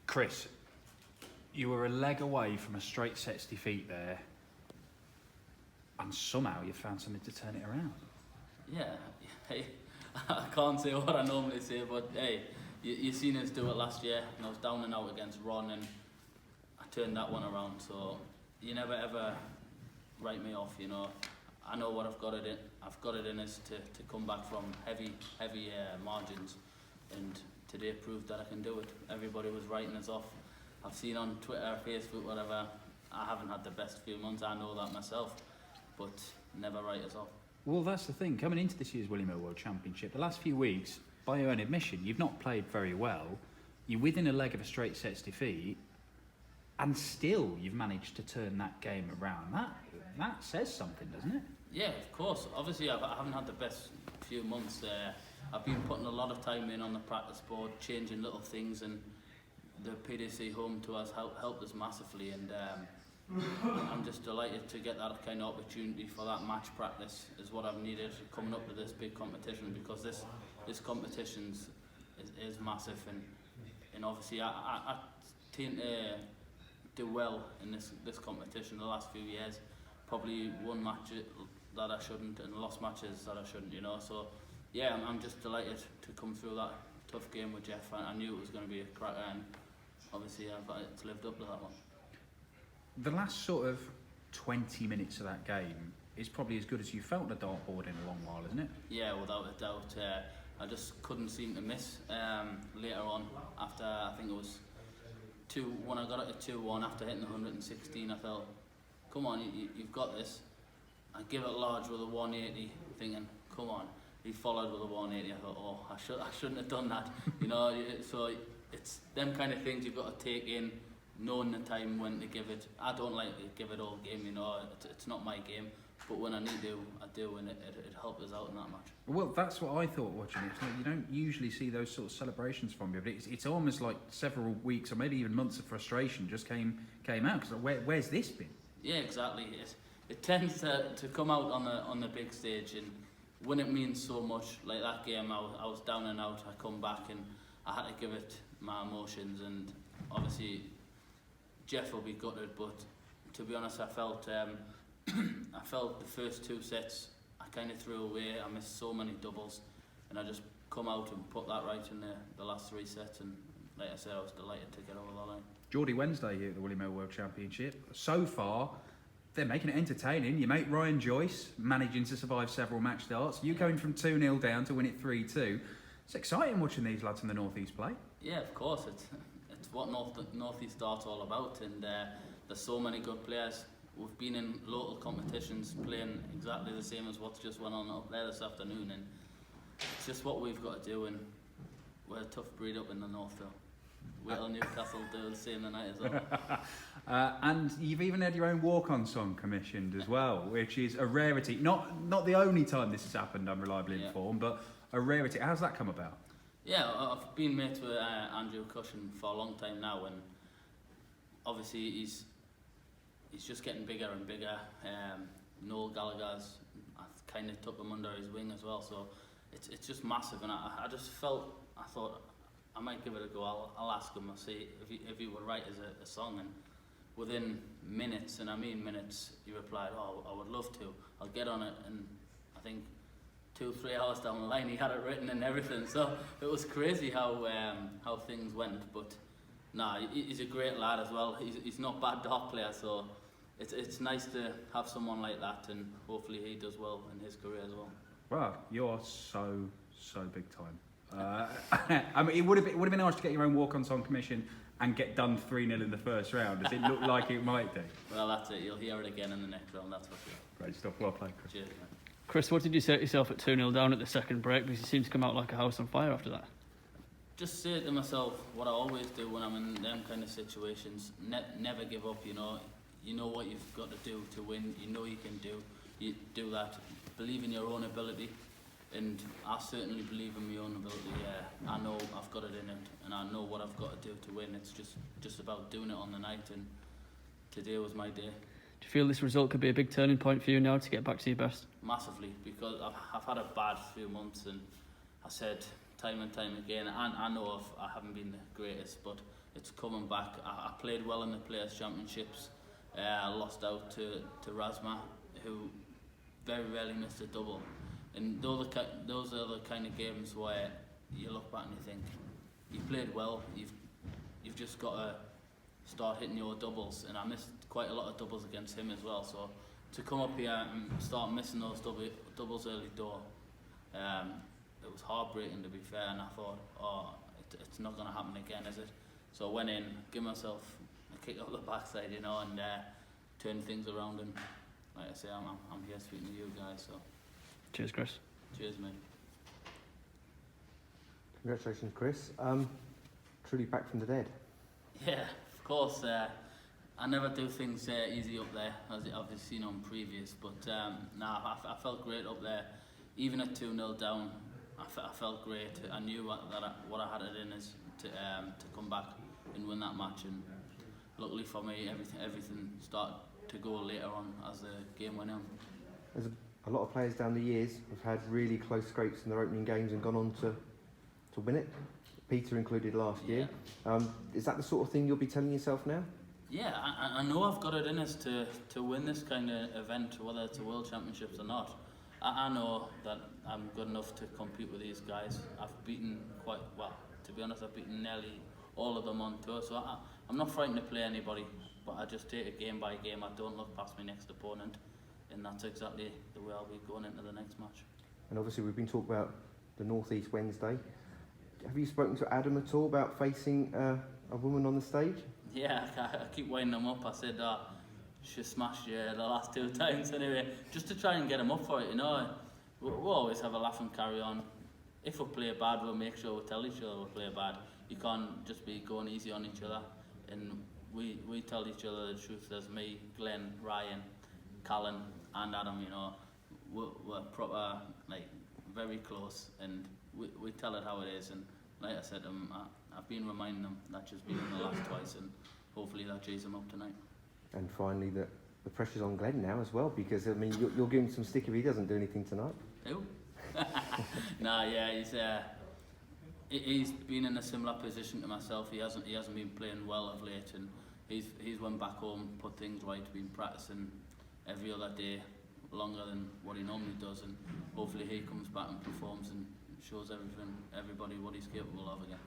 Chris, you were a leg away from a straight sets defeat there, and somehow you found something to turn it around. Yeah, hey, I can't say what I normally say, but hey, you seen us do it last year, and I was down and out against Ron, and I turned that one around. So you never ever write me off, you know. I know what I've got it in. I've got it in us to come back from heavy margins, and today proved that I can do it. Everybody was writing us off. I've seen on Twitter, Facebook, whatever, I haven't had the best few months. I know that myself, but never write us off. Well, that's the thing. Coming into this year's William Hill World Championship, the last few weeks, by your own admission, you've not played very well. You're within a leg of a straight sets defeat, and still you've managed to turn that game around. That says something, doesn't it? Yeah, of course. Obviously, I haven't had the best few months. I've been putting a lot of time in on the practice board, changing little things, and the PDC home to us helped us massively. And I'm just delighted to get that kind of opportunity for that match practice is what I've needed coming up to this big competition, because this competition is massive, and obviously I tend to do well in this competition the last few years. Probably won matches that I shouldn't and lost matches that I shouldn't, you know. So yeah, I'm just delighted to come through that tough game with Jeff. I knew it was going to be a cracker, and obviously it's lived up to that one. The last sort of 20 minutes of that game is probably as good as you felt the dartboard in a long while, isn't it? Yeah, without a doubt. I just couldn't seem to miss later on. After, I think it was when I got it to 2-1, after hitting the 116, I felt, come on, you've got this. I give it large with a 180, thinking, come on. He followed with a 180. I thought, oh, I shouldn't have done that. You know, so it's them kind of things you've got to take in, knowing the time when to give it. I don't like to give it all game, you know. It's not my game, but when I need to, I do, and it helped us out in that match. Well, that's what I thought watching it. You don't usually see those sort of celebrations from you, but it's almost like several weeks or maybe even months of frustration just came out. Because where's this been? Yeah, exactly. It tends to come out on the big stage, and when it means so much, like that game, I was down and out. I come back and I had to give it my emotions, and obviously Jeff will be gutted, but to be honest, I felt the first two sets I kind of threw away. I missed so many doubles, and I just come out and put that right in the last three sets, and like I said, I was delighted to get over the line. Geordie Wednesday here at the William Hill World Championship. So far, they're making it entertaining. Your mate Ryan Joyce managing to survive several match starts. You going from 2-0 down to win it 3-2. It's exciting watching these lads from the North East play. Yeah, of course. It's what North East Dart's all about, and there's so many good players. We've been in local competitions playing exactly the same as what's just went on up there this afternoon, and it's just what we've got to do, and we're a tough breed up in the North, though. Wait till Newcastle do the same tonight as well. And you've even had your own walk-on song commissioned as well, which is a rarity. Not the only time this has happened, I'm reliably informed, but a rarity. How's that come about? Yeah, I've been mates with Andrew Cushion for a long time now, and obviously he's just getting bigger and bigger. Noel Gallagher's, I've kind of took him under his wing as well, so it's just massive, and I thought I might give it a go. I'll ask him. I'll see if he would write as a song, and within minutes, and I mean minutes, he replied, "Oh, I would love to. I'll get on it." And I think 2-3 hours down the line, he had it written and everything. So it was crazy how things went. But nah, he's a great lad as well. He's not a bad dart player, so it's nice to have someone like that, and hopefully he does well in his career as well. Well, you're so big time. I mean, it would have been nice to get your own walk-on song commission and get done 3-0 in the first round. Does it look like it might do? Well, that's it. You'll hear it again in the next round, that's for sure. Great stuff. Well played, Chris. Cheers, man. Chris, what did you say to yourself at 2-0 down at the second break? Because you seemed to come out like a house on fire after that. Just say to myself what I always do when I'm in them kind of situations. Never give up, you know. You know what you've got to do to win. You know you can do. You do that. Believe in your own ability. And I certainly believe in my own ability. I know I've got it in it, and I know what I've got to do to win. It's just about doing it on the night, and today was my day. Do you feel this result could be a big turning point for you now to get back to your best? Massively, because I've had a bad few months, and I said time and time again, I know I haven't been the greatest, but it's coming back. I played well in the Players' Championships. I lost out to Razma, who very rarely missed a double. And those are the kind of games where you look back and you think, you played well, you've just got to start hitting your doubles. And I missed quite a lot of doubles against him as well. So to come up here and start missing those doubles early door, it was heartbreaking, to be fair. And I thought, it's not going to happen again, is it? So I went in, give myself a kick up the backside, you know, and turned things around. And like I say, I'm here speaking to you guys. So Cheers, Chris. cheers, mate. Congratulations, Chris. Truly back from the dead. Yeah, of course. I never do things easy up there, as I've seen on previous. But I felt great up there. Even at 2-0 down, I felt great. I knew what I had it in is to come back and win that match. And luckily for me, everything started to go later on as the game went on. There's a lot of players down the years have had really close scrapes in their opening games and gone on to win it. Peter included last year. Is that the sort of thing you'll be telling yourself now? Yeah, I know I've got it in us to win this kind of event, whether it's a World Championships or not. I know that I'm good enough to compete with these guys. I've beaten quite well. To be honest, I've beaten nearly all of them on tour. So I'm not frightened to play anybody, but I just take it game by game. I don't look past my next opponent, and that's exactly the way I'll be going into the next match. And obviously we've been talking about the North East Wednesday. Have you spoken to Adam at all about facing a woman on the stage? Yeah, I keep winding them up. I said she smashed you the last 2 times anyway, just to try and get him up for it, you know. We'll always have a laugh and carry on. If we play bad, we'll make sure we tell each other we play bad. You can't just be going easy on each other. And we tell each other the truth. There's me, Glenn, Ryan, Callan and Adam, you know. We're proper, like, very close, and we tell it how it is. And like I said, I've been reminding them that just been in the last twice, and hopefully that cheers them up tonight. And finally, the pressure's on Glenn now as well, because I mean you'll give him some stick if he doesn't do anything tonight. Who? Nah, yeah, he's been in a similar position to myself. He hasn't been playing well of late, and he's went back home, put things right, been practicing every other day, longer than what he normally does, and hopefully he comes back and performs and shows everybody what he's capable of again.